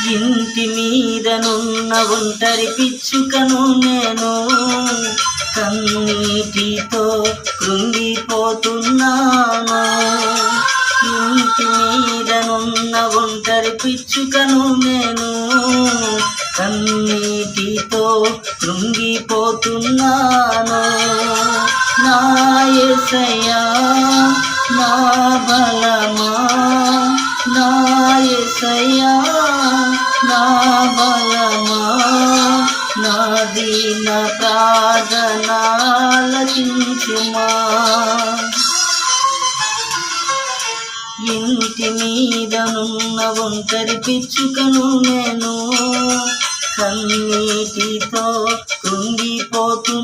ఇంటి మీదనున్న ఒంటరి పిచ్చుకను నేను, కన్నీటితో కృంగిపోతున్నాను. ఇంటి మీదనున్న ఒంటరి పిచ్చుకను నేను, కన్నీటితో కృంగిపోతున్నాను. నా యేసయ్యా నా బలమా, నా యేసయ్యా నా బలమా, నా దీన ప్రార్థన ఆలకించుమా. ఇంటి మీదనున్న ఒంటరి పిచ్చుకను నేను, కన్నీటితో కృంగిపోతున్నాను.